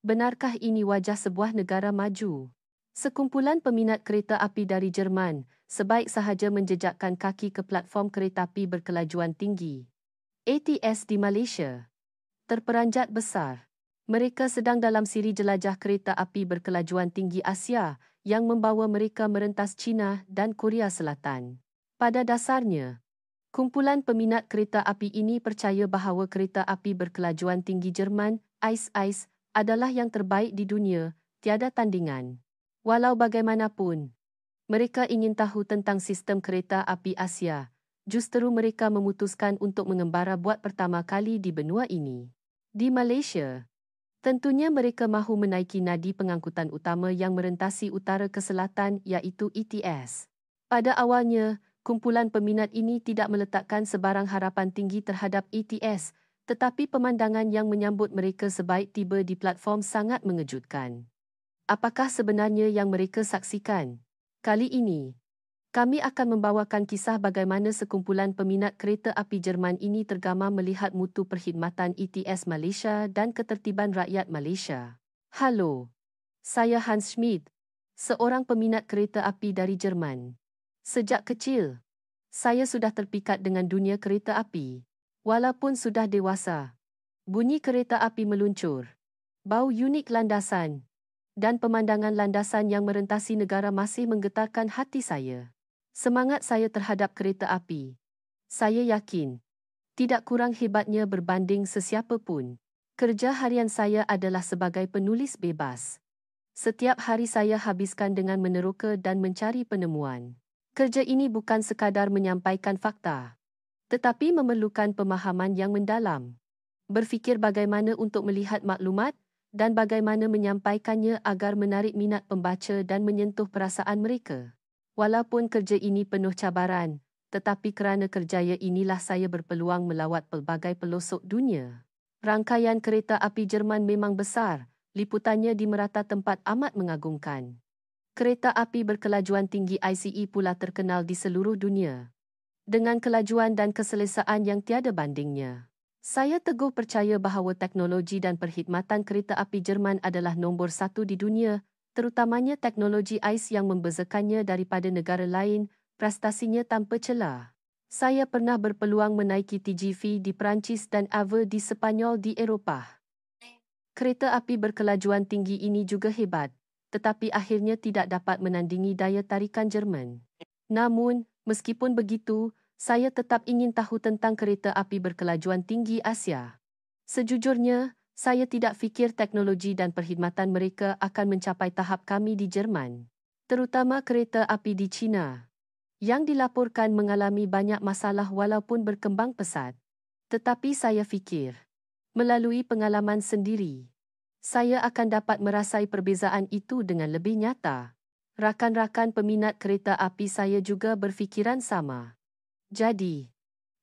Benarkah ini wajah sebuah negara maju? Sekumpulan peminat kereta api dari Jerman sebaik sahaja menjejakkan kaki ke platform kereta api berkelajuan tinggi ATS di Malaysia. Terperanjat besar. Mereka sedang dalam siri jelajah kereta api berkelajuan tinggi Asia yang membawa mereka merentas China dan Korea Selatan. Pada dasarnya, kumpulan peminat kereta api ini percaya bahawa kereta api berkelajuan tinggi Jerman, ICE, adalah yang terbaik di dunia, tiada tandingan. Walau bagaimanapun, mereka ingin tahu tentang sistem kereta api Asia. Justeru mereka memutuskan untuk mengembara buat pertama kali di benua ini. Di Malaysia, tentunya mereka mahu menaiki nadi pengangkutan utama yang merentasi utara ke selatan iaitu ETS. Pada awalnya, kumpulan peminat ini tidak meletakkan sebarang harapan tinggi terhadap ETS, tetapi pemandangan yang menyambut mereka sebaik tiba di platform sangat mengejutkan. Apakah sebenarnya yang mereka saksikan? Kali ini, kami akan membawakan kisah bagaimana sekumpulan peminat kereta api Jerman ini tergamam melihat mutu perkhidmatan ETS Malaysia dan ketertiban rakyat Malaysia. Halo, saya Hans Schmidt, seorang peminat kereta api dari Jerman. Sejak kecil, saya sudah terpikat dengan dunia kereta api. Walaupun sudah dewasa, bunyi kereta api meluncur, bau unik landasan, dan pemandangan landasan yang merentasi negara masih menggetarkan hati saya. Semangat saya terhadap kereta api, saya yakin, tidak kurang hebatnya berbanding sesiapa pun. Kerja harian saya adalah sebagai penulis bebas. Setiap hari saya habiskan dengan meneroka dan mencari penemuan. Kerja ini bukan sekadar menyampaikan fakta, tetapi memerlukan pemahaman yang mendalam. Berfikir bagaimana untuk melihat maklumat dan bagaimana menyampaikannya agar menarik minat pembaca dan menyentuh perasaan mereka. Walaupun kerja ini penuh cabaran, tetapi kerana kerjaya inilah saya berpeluang melawat pelbagai pelosok dunia. Rangkaian kereta api Jerman memang besar, liputannya di merata tempat amat mengagumkan. Kereta api berkelajuan tinggi ICE pula terkenal di seluruh dunia, dengan kelajuan dan keselesaan yang tiada bandingnya. Saya teguh percaya bahawa teknologi dan perkhidmatan kereta api Jerman adalah nombor satu di dunia, terutamanya teknologi ICE yang membezakannya daripada negara lain, prestasinya tanpa celah. Saya pernah berpeluang menaiki TGV di Perancis dan AVE di Sepanyol di Eropah. Kereta api berkelajuan tinggi ini juga hebat, tetapi akhirnya tidak dapat menandingi daya tarikan Jerman. Namun, meskipun begitu, saya tetap ingin tahu tentang kereta api berkelajuan tinggi Asia. Sejujurnya, saya tidak fikir teknologi dan perkhidmatan mereka akan mencapai tahap kami di Jerman. Terutama kereta api di China, yang dilaporkan mengalami banyak masalah walaupun berkembang pesat. Tetapi saya fikir, melalui pengalaman sendiri, saya akan dapat merasai perbezaan itu dengan lebih nyata. Rakan-rakan peminat kereta api saya juga berfikiran sama. Jadi,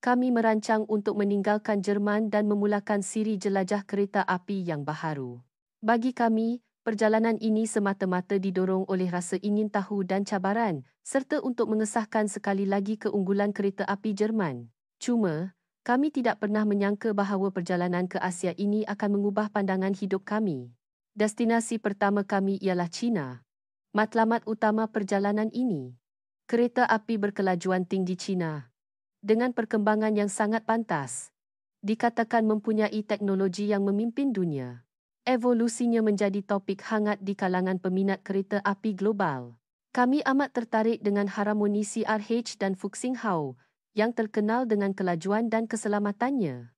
kami merancang untuk meninggalkan Jerman dan memulakan siri jelajah kereta api yang baharu. Bagi kami, perjalanan ini semata-mata didorong oleh rasa ingin tahu dan cabaran, serta untuk mengesahkan sekali lagi keunggulan kereta api Jerman. Cuma, kami tidak pernah menyangka bahawa perjalanan ke Asia ini akan mengubah pandangan hidup kami. Destinasi pertama kami ialah China. Matlamat utama perjalanan ini, kereta api berkelajuan tinggi China, dengan perkembangan yang sangat pantas, dikatakan mempunyai teknologi yang memimpin dunia. Evolusinya menjadi topik hangat di kalangan peminat kereta api global. Kami amat tertarik dengan harmoni CRH dan Fuxinghao, yang terkenal dengan kelajuan dan keselamatannya.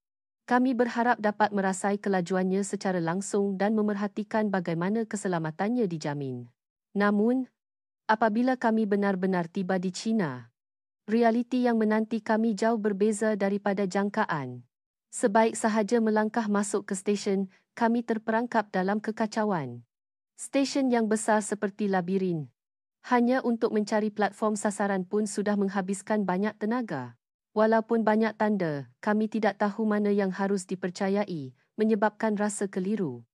Kami berharap dapat merasai kelajuannya secara langsung dan memerhatikan bagaimana keselamatannya dijamin. Namun, apabila kami benar-benar tiba di China, realiti yang menanti kami jauh berbeza daripada jangkaan. Sebaik sahaja melangkah masuk ke stesen, kami terperangkap dalam kekacauan. Stesen yang besar seperti labirin. Hanya untuk mencari platform sasaran pun sudah menghabiskan banyak tenaga. Walaupun banyak tanda, kami tidak tahu mana yang harus dipercayai, menyebabkan rasa keliru.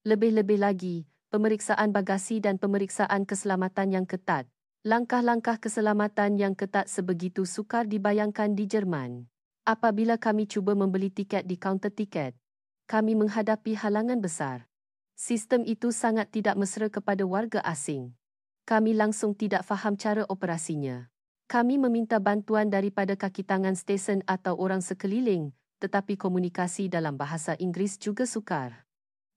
Lebih-lebih lagi, pemeriksaan bagasi dan pemeriksaan keselamatan yang ketat. Langkah-langkah keselamatan yang ketat sebegitu sukar dibayangkan di Jerman. Apabila kami cuba membeli tiket di kaunter tiket, kami menghadapi halangan besar. Sistem itu sangat tidak mesra kepada warga asing. Kami langsung tidak faham cara operasinya. Kami meminta bantuan daripada kaki tangan stesen atau orang sekeliling, tetapi komunikasi dalam bahasa Inggeris juga sukar.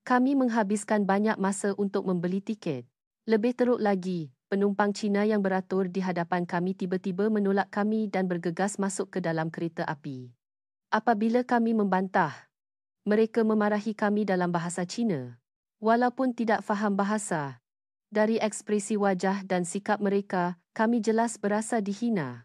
Kami menghabiskan banyak masa untuk membeli tiket. Lebih teruk lagi, penumpang Cina yang beratur di hadapan kami tiba-tiba menolak kami dan bergegas masuk ke dalam kereta api. Apabila kami membantah, mereka memarahi kami dalam bahasa Cina. Walaupun tidak faham bahasa, dari ekspresi wajah dan sikap mereka, kami jelas berasa dihina.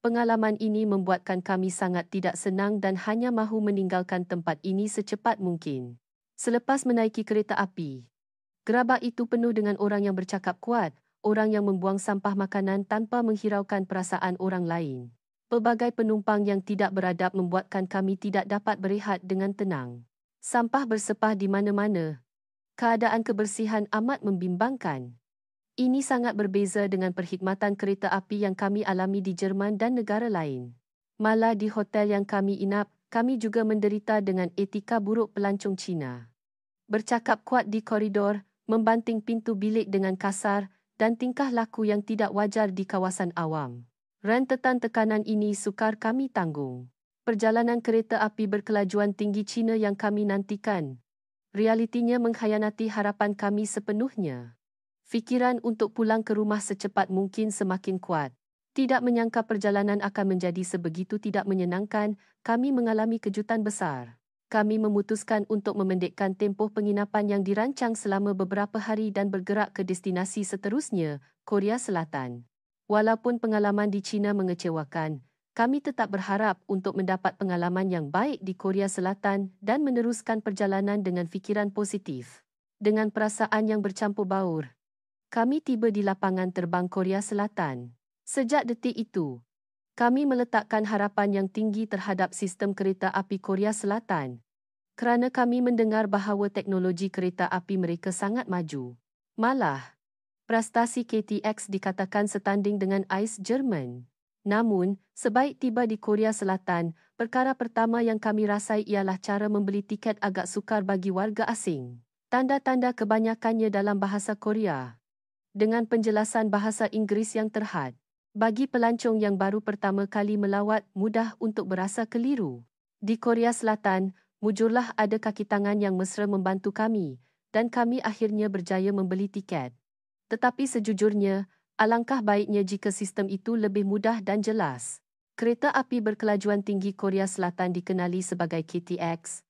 Pengalaman ini membuatkan kami sangat tidak senang dan hanya mahu meninggalkan tempat ini secepat mungkin. Selepas menaiki kereta api, gerabak itu penuh dengan orang yang bercakap kuat, orang yang membuang sampah makanan tanpa menghiraukan perasaan orang lain. Pelbagai penumpang yang tidak beradab membuatkan kami tidak dapat berehat dengan tenang. Sampah bersepah di mana-mana. Keadaan kebersihan amat membimbangkan. Ini sangat berbeza dengan perkhidmatan kereta api yang kami alami di Jerman dan negara lain. Malah di hotel yang kami inap, kami juga menderita dengan etika buruk pelancong Cina. Bercakap kuat di koridor, membanting pintu bilik dengan kasar, dan tingkah laku yang tidak wajar di kawasan awam. Rentetan tekanan ini sukar kami tanggung. Perjalanan kereta api berkelajuan tinggi Cina yang kami nantikan, realitinya mengkhianati harapan kami sepenuhnya. Fikiran untuk pulang ke rumah secepat mungkin semakin kuat. Tidak menyangka perjalanan akan menjadi sebegitu tidak menyenangkan, kami mengalami kejutan besar. Kami memutuskan untuk memendekkan tempoh penginapan yang dirancang selama beberapa hari dan bergerak ke destinasi seterusnya, Korea Selatan. Walaupun pengalaman di China mengecewakan, kami tetap berharap untuk mendapat pengalaman yang baik di Korea Selatan dan meneruskan perjalanan dengan fikiran positif. Dengan perasaan yang bercampur baur, kami tiba di lapangan terbang Korea Selatan. Sejak detik itu, kami meletakkan harapan yang tinggi terhadap sistem kereta api Korea Selatan, kerana kami mendengar bahawa teknologi kereta api mereka sangat maju. Malah, prestasi KTX dikatakan setanding dengan ais Jerman. Namun, sebaik tiba di Korea Selatan, perkara pertama yang kami rasai ialah cara membeli tiket agak sukar bagi warga asing. Tanda-tanda kebanyakannya dalam bahasa Korea, dengan penjelasan bahasa Inggeris yang terhad. Bagi pelancong yang baru pertama kali melawat, mudah untuk berasa keliru. Di Korea Selatan, mujurlah ada kaki tangan yang mesra membantu kami, dan kami akhirnya berjaya membeli tiket. Tetapi sejujurnya, alangkah baiknya jika sistem itu lebih mudah dan jelas. Kereta api berkelajuan tinggi Korea Selatan dikenali sebagai KTX.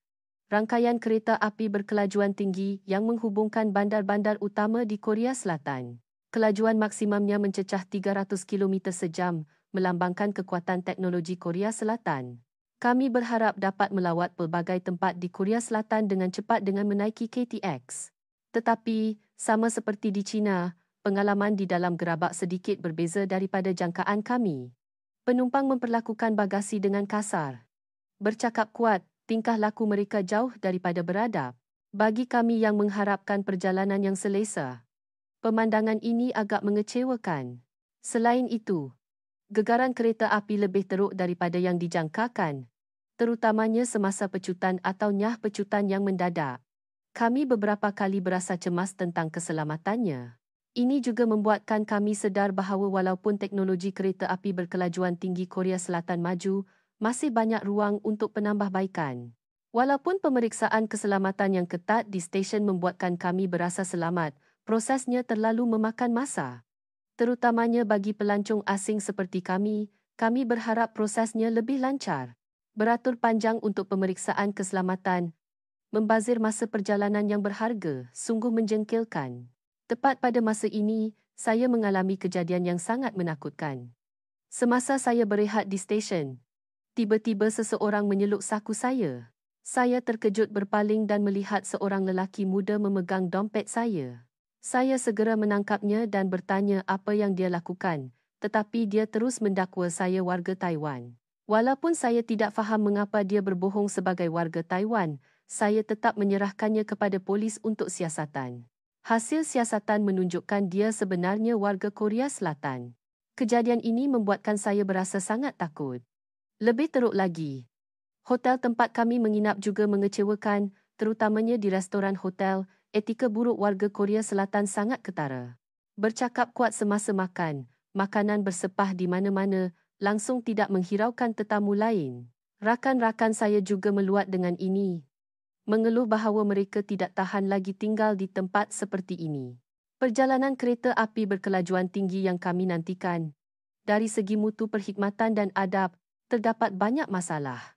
Rangkaian kereta api berkelajuan tinggi yang menghubungkan bandar-bandar utama di Korea Selatan. Kelajuan maksimumnya mencecah 300 km sejam, melambangkan kekuatan teknologi Korea Selatan. Kami berharap dapat melawat pelbagai tempat di Korea Selatan dengan cepat dengan menaiki KTX. Tetapi, sama seperti di China, pengalaman di dalam gerabak sedikit berbeza daripada jangkaan kami. Penumpang memperlakukan bagasi dengan kasar. Bercakap kuat, tingkah laku mereka jauh daripada beradab. Bagi kami yang mengharapkan perjalanan yang selesa, pemandangan ini agak mengecewakan. Selain itu, gegaran kereta api lebih teruk daripada yang dijangkakan, terutamanya semasa pecutan atau nyah pecutan yang mendadak. Kami beberapa kali berasa cemas tentang keselamatannya. Ini juga membuatkan kami sedar bahawa walaupun teknologi kereta api berkelajuan tinggi Korea Selatan maju, masih banyak ruang untuk penambahbaikan. Walaupun pemeriksaan keselamatan yang ketat di stesen membuatkan kami berasa selamat, prosesnya terlalu memakan masa. Terutamanya bagi pelancong asing seperti kami berharap prosesnya lebih lancar. Beratur panjang untuk pemeriksaan keselamatan, membazir masa perjalanan yang berharga, sungguh menjengkelkan. Tepat pada masa ini, saya mengalami kejadian yang sangat menakutkan. Semasa saya berehat di stesen, tiba-tiba seseorang menyeluk saku saya. Saya terkejut berpaling dan melihat seorang lelaki muda memegang dompet saya. Saya segera menangkapnya dan bertanya apa yang dia lakukan, tetapi dia terus mendakwa saya warga Taiwan. Walaupun saya tidak faham mengapa dia berbohong sebagai warga Taiwan, saya tetap menyerahkannya kepada polis untuk siasatan. Hasil siasatan menunjukkan dia sebenarnya warga Korea Selatan. Kejadian ini membuatkan saya berasa sangat takut. Lebih teruk lagi, hotel tempat kami menginap juga mengecewakan, terutamanya di restoran hotel. etika buruk warga Korea Selatan sangat ketara. Bercakap kuat semasa makan, makanan bersepah di mana-mana, langsung tidak menghiraukan tetamu lain. Rakan-rakan saya juga meluat dengan ini. Mengeluh bahawa mereka tidak tahan lagi tinggal di tempat seperti ini. Perjalanan kereta api berkelajuan tinggi yang kami nantikan. Dari segi mutu perkhidmatan dan adab, terdapat banyak masalah.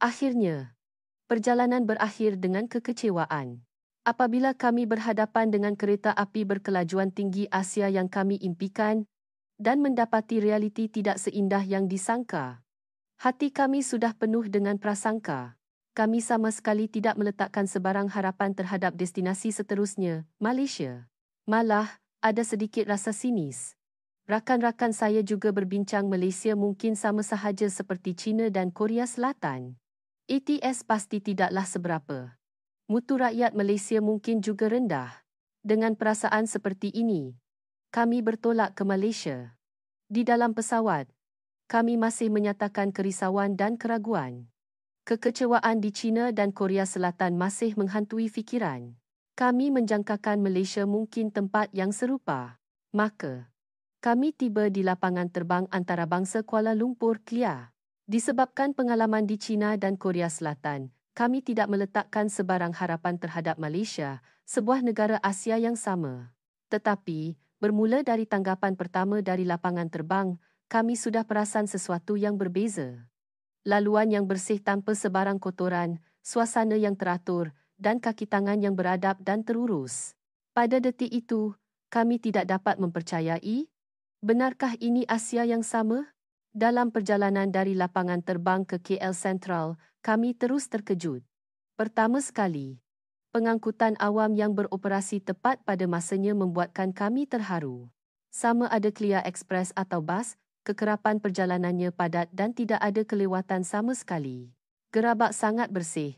Akhirnya, perjalanan berakhir dengan kekecewaan. Apabila kami berhadapan dengan kereta api berkelajuan tinggi Asia yang kami impikan dan mendapati realiti tidak seindah yang disangka, hati kami sudah penuh dengan prasangka. Kami sama sekali tidak meletakkan sebarang harapan terhadap destinasi seterusnya, Malaysia. Malah, ada sedikit rasa sinis. Rakan-rakan saya juga berbincang Malaysia mungkin sama sahaja seperti China dan Korea Selatan. ATS pasti tidaklah seberapa. Mutu rakyat Malaysia mungkin juga rendah. Dengan perasaan seperti ini, kami bertolak ke Malaysia. Di dalam pesawat, kami masih menyatakan kerisauan dan keraguan. Kekecewaan di China dan Korea Selatan masih menghantui fikiran. Kami menjangkakan Malaysia mungkin tempat yang serupa. Maka, kami tiba di lapangan terbang antarabangsa Kuala Lumpur, KLIA. Disebabkan pengalaman di China dan Korea Selatan, kami tidak meletakkan sebarang harapan terhadap Malaysia, sebuah negara Asia yang sama. Tetapi, bermula dari tanggapan pertama dari lapangan terbang, kami sudah perasan sesuatu yang berbeza. Laluan yang bersih tanpa sebarang kotoran, suasana yang teratur, dan kaki tangan yang beradab dan terurus. Pada detik itu, kami tidak dapat mempercayai. Benarkah ini Asia yang sama? Dalam perjalanan dari lapangan terbang ke KL Sentral, kami terus terkejut. Pertama sekali, pengangkutan awam yang beroperasi tepat pada masanya membuatkan kami terharu. Sama ada KLIA Express atau bas, kekerapan perjalanannya padat dan tidak ada kelewatan sama sekali. Gerabak sangat bersih.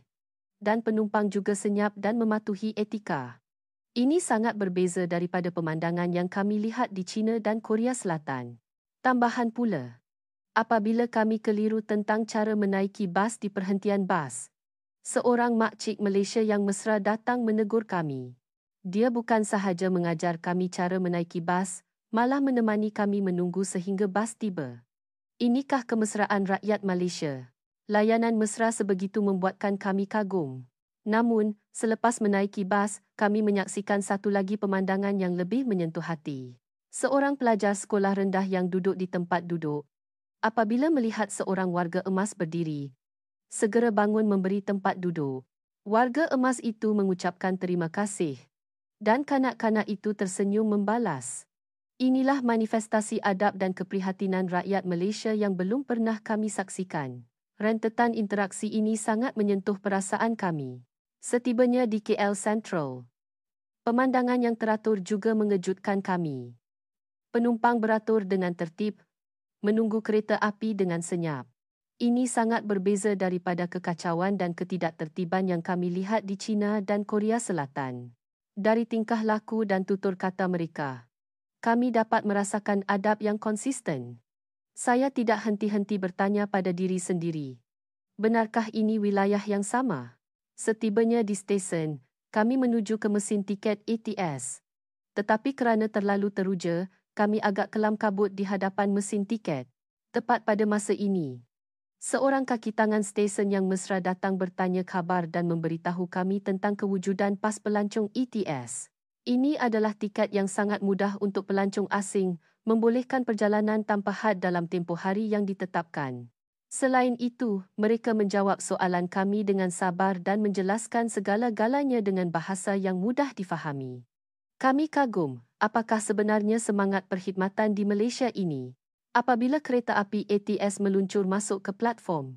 Dan penumpang juga senyap dan mematuhi etika. Ini sangat berbeza daripada pemandangan yang kami lihat di China dan Korea Selatan. Tambahan pula, apabila kami keliru tentang cara menaiki bas di perhentian bas, seorang makcik Malaysia yang mesra datang menegur kami. Dia bukan sahaja mengajar kami cara menaiki bas, malah menemani kami menunggu sehingga bas tiba. Inikah kemesraan rakyat Malaysia? Layanan mesra sebegitu membuatkan kami kagum. Namun, selepas menaiki bas, kami menyaksikan satu lagi pemandangan yang lebih menyentuh hati. Seorang pelajar sekolah rendah yang duduk di tempat duduk, apabila melihat seorang warga emas berdiri, segera bangun memberi tempat duduk. Warga emas itu mengucapkan terima kasih, dan kanak-kanak itu tersenyum membalas. Inilah manifestasi adab dan keprihatinan rakyat Malaysia yang belum pernah kami saksikan. Rentetan interaksi ini sangat menyentuh perasaan kami. Setibanya di KL Sentral, pemandangan yang teratur juga mengejutkan kami. Penumpang beratur dengan tertib, menunggu kereta api dengan senyap. Ini sangat berbeza daripada kekacauan dan ketidaktertiban yang kami lihat di China dan Korea Selatan. Dari tingkah laku dan tutur kata mereka, kami dapat merasakan adab yang konsisten. Saya tidak henti-henti bertanya pada diri sendiri, benarkah ini wilayah yang sama? Setibanya di stesen, kami menuju ke mesin tiket ATS. Tetapi kerana terlalu teruja, kami agak kelam kabut di hadapan mesin tiket. Tepat pada masa ini, seorang kaki tangan stesen yang mesra datang bertanya khabar dan memberitahu kami tentang kewujudan pas pelancong ATS. Ini adalah tiket yang sangat mudah untuk pelancong asing, membolehkan perjalanan tanpa had dalam tempoh hari yang ditetapkan. Selain itu, mereka menjawab soalan kami dengan sabar dan menjelaskan segala-galanya dengan bahasa yang mudah difahami. Kami kagum, apakah sebenarnya semangat perkhidmatan di Malaysia ini? Apabila kereta api ATS meluncur masuk ke platform,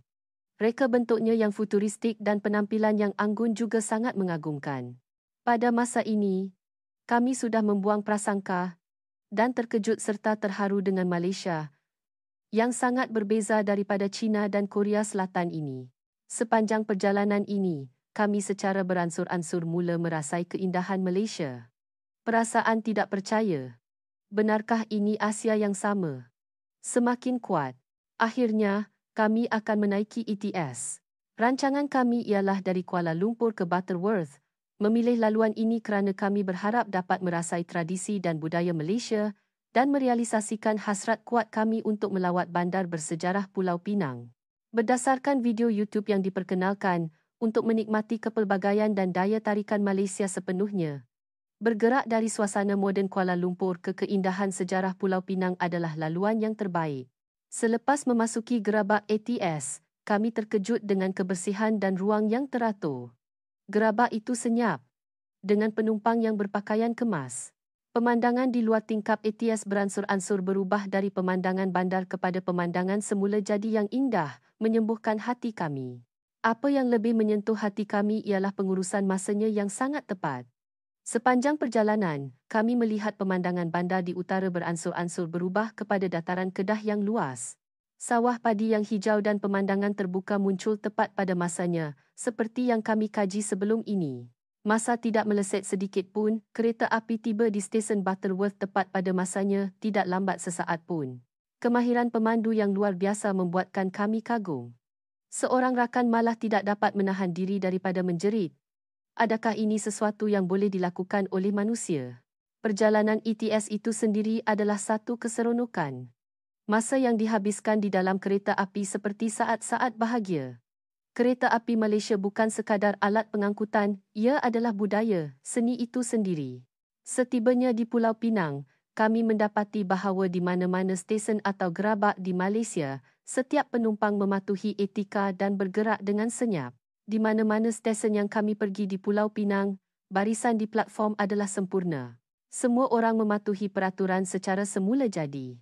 reka bentuknya yang futuristik dan penampilan yang anggun juga sangat mengagumkan. Pada masa ini, kami sudah membuang prasangka dan terkejut serta terharu dengan Malaysia yang sangat berbeza daripada China dan Korea Selatan ini. Sepanjang perjalanan ini, kami secara beransur-ansur mula merasai keindahan Malaysia. Perasaan tidak percaya. Benarkah ini Asia yang sama? Semakin kuat. Akhirnya, kami akan menaiki ATS. Rancangan kami ialah dari Kuala Lumpur ke Butterworth, Memilih laluan ini kerana kami berharap dapat merasai tradisi dan budaya Malaysia dan merealisasikan hasrat kuat kami untuk melawat bandar bersejarah Pulau Pinang. Berdasarkan video YouTube yang diperkenalkan, untuk menikmati kepelbagaian dan daya tarikan Malaysia sepenuhnya. Bergerak dari suasana moden Kuala Lumpur ke keindahan sejarah Pulau Pinang adalah laluan yang terbaik. Selepas memasuki gerabak ATS, kami terkejut dengan kebersihan dan ruang yang teratur. Gerabak itu senyap, dengan penumpang yang berpakaian kemas. Pemandangan di luar tingkap ATS beransur-ansur berubah dari pemandangan bandar kepada pemandangan semula jadi yang indah, menyembuhkan hati kami. Apa yang lebih menyentuh hati kami ialah pengurusan masanya yang sangat tepat. Sepanjang perjalanan, kami melihat pemandangan bandar di utara beransur-ansur berubah kepada dataran Kedah yang luas. Sawah padi yang hijau dan pemandangan terbuka muncul tepat pada masanya, seperti yang kami kaji sebelum ini. Masa tidak meleset sedikit pun, kereta api tiba di stesen Butterworth tepat pada masanya, tidak lambat sesaat pun. Kemahiran pemandu yang luar biasa membuatkan kami kagum. Seorang rakan malah tidak dapat menahan diri daripada menjerit. Adakah ini sesuatu yang boleh dilakukan oleh manusia? Perjalanan ETS itu sendiri adalah satu keseronokan. Masa yang dihabiskan di dalam kereta api seperti saat-saat bahagia. Kereta api Malaysia bukan sekadar alat pengangkutan, ia adalah budaya, seni itu sendiri. Setibanya di Pulau Pinang, kami mendapati bahawa di mana-mana stesen atau gerabak di Malaysia, setiap penumpang mematuhi etika dan bergerak dengan senyap. Di mana-mana stesen yang kami pergi di Pulau Pinang, barisan di platform adalah sempurna. Semua orang mematuhi peraturan secara semula jadi.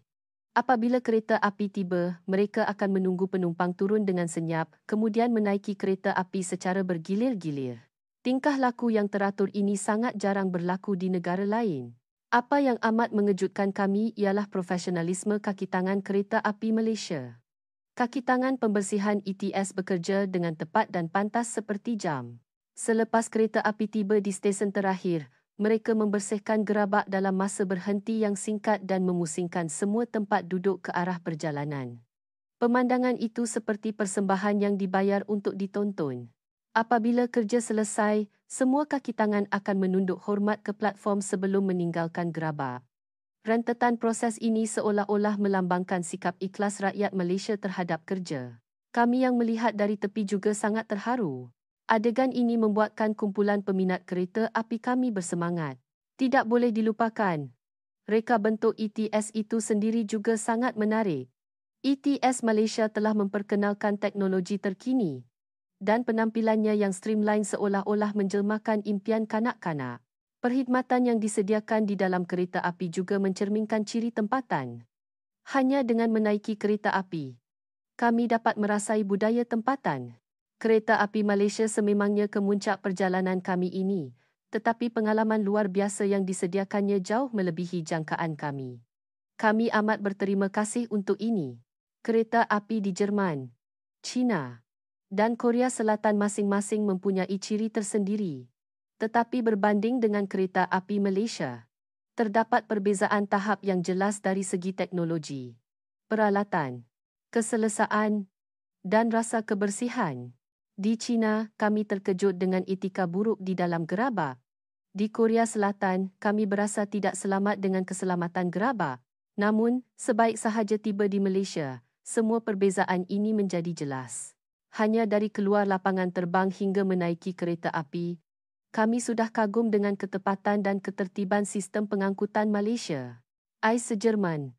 Apabila kereta api tiba, mereka akan menunggu penumpang turun dengan senyap, kemudian menaiki kereta api secara bergilir-gilir. Tingkah laku yang teratur ini sangat jarang berlaku di negara lain. Apa yang amat mengejutkan kami ialah profesionalisme kaki tangan kereta api Malaysia. Kaki tangan pembersihan ETS bekerja dengan tepat dan pantas seperti jam. Selepas kereta api tiba di stesen terakhir, mereka membersihkan gerabak dalam masa berhenti yang singkat dan memusingkan semua tempat duduk ke arah perjalanan. Pemandangan itu seperti persembahan yang dibayar untuk ditonton. Apabila kerja selesai, semua kaki tangan akan menunduk hormat ke platform sebelum meninggalkan gerabak. Rentetan proses ini seolah-olah melambangkan sikap ikhlas rakyat Malaysia terhadap kerja. Kami yang melihat dari tepi juga sangat terharu. Adegan ini membuatkan kumpulan peminat kereta api kami bersemangat. Tidak boleh dilupakan. Reka bentuk ETS itu sendiri juga sangat menarik. ETS Malaysia telah memperkenalkan teknologi terkini dan penampilannya yang streamline seolah-olah menjelmakan impian kanak-kanak. Perkhidmatan yang disediakan di dalam kereta api juga mencerminkan ciri tempatan. Hanya dengan menaiki kereta api, kami dapat merasai budaya tempatan. Kereta api Malaysia sememangnya kemuncak perjalanan kami ini, tetapi pengalaman luar biasa yang disediakannya jauh melebihi jangkaan kami. Kami amat berterima kasih untuk ini. Kereta api di Jerman, China dan Korea Selatan masing-masing mempunyai ciri tersendiri. Tetapi berbanding dengan kereta api Malaysia, terdapat perbezaan tahap yang jelas dari segi teknologi, peralatan, keselesaan, dan rasa kebersihan. Di China, kami terkejut dengan etika buruk di dalam gerabak. Di Korea Selatan, kami berasa tidak selamat dengan keselamatan gerabak. Namun, sebaik sahaja tiba di Malaysia, semua perbezaan ini menjadi jelas. Hanya dari keluar lapangan terbang hingga menaiki kereta api, kami sudah kagum dengan ketepatan dan ketertiban sistem pengangkutan Malaysia. AIS Jerman,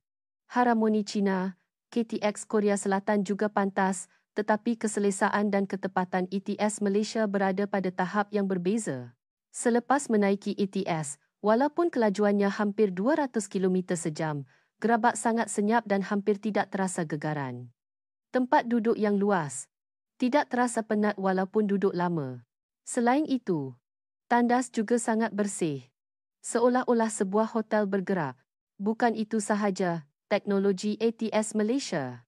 Harmoni China, KTX Korea Selatan juga pantas, tetapi keselesaan dan ketepatan ETS Malaysia berada pada tahap yang berbeza. Selepas menaiki ETS, walaupun kelajuannya hampir 200 km sejam, gerabak sangat senyap dan hampir tidak terasa gegaran. Tempat duduk yang luas, tidak terasa penat walaupun duduk lama. Selain itu, tandas juga sangat bersih. Seolah-olah sebuah hotel bergerak. Bukan itu sahaja, teknologi ATS Malaysia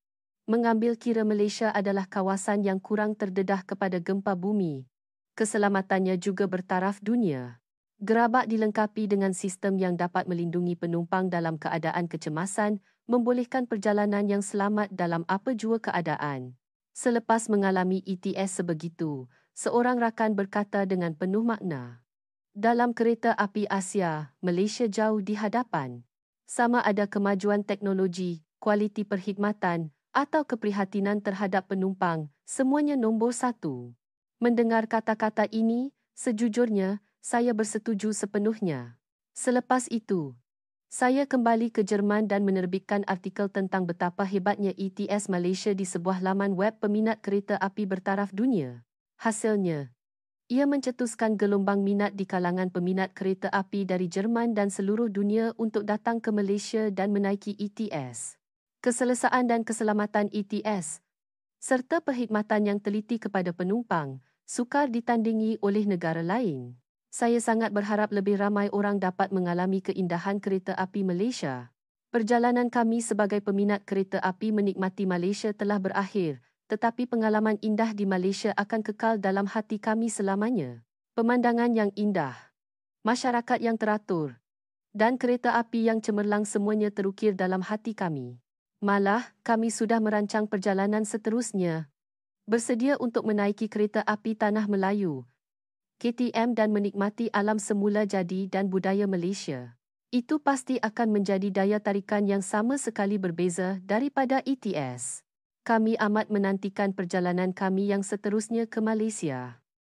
mengambil kira Malaysia adalah kawasan yang kurang terdedah kepada gempa bumi. Keselamatannya juga bertaraf dunia. Gerabak dilengkapi dengan sistem yang dapat melindungi penumpang dalam keadaan kecemasan, membolehkan perjalanan yang selamat dalam apa jua keadaan. Selepas mengalami ETS sebegitu, seorang rakan berkata dengan penuh makna, Dalam kereta api Asia, Malaysia jauh di hadapan. Sama ada kemajuan teknologi, kualiti perkhidmatan, atau keprihatinan terhadap penumpang, semuanya nombor satu. Mendengar kata-kata ini, sejujurnya, saya bersetuju sepenuhnya. Selepas itu, saya kembali ke Jerman dan menerbitkan artikel tentang betapa hebatnya ETS Malaysia di sebuah laman web peminat kereta api bertaraf dunia. Hasilnya, ia mencetuskan gelombang minat di kalangan peminat kereta api dari Jerman dan seluruh dunia untuk datang ke Malaysia dan menaiki ETS. Keselesaan dan keselamatan ETS, serta perkhidmatan yang teliti kepada penumpang, sukar ditandingi oleh negara lain. Saya sangat berharap lebih ramai orang dapat mengalami keindahan kereta api Malaysia. Perjalanan kami sebagai peminat kereta api menikmati Malaysia telah berakhir, tetapi pengalaman indah di Malaysia akan kekal dalam hati kami selamanya. Pemandangan yang indah, masyarakat yang teratur, dan kereta api yang cemerlang semuanya terukir dalam hati kami. Malah, kami sudah merancang perjalanan seterusnya. Bersedia untuk menaiki kereta api Tanah Melayu, KTM dan menikmati alam semula jadi dan budaya Malaysia. Itu pasti akan menjadi daya tarikan yang sama sekali berbeza daripada ETS. Kami amat menantikan perjalanan kami yang seterusnya ke Malaysia.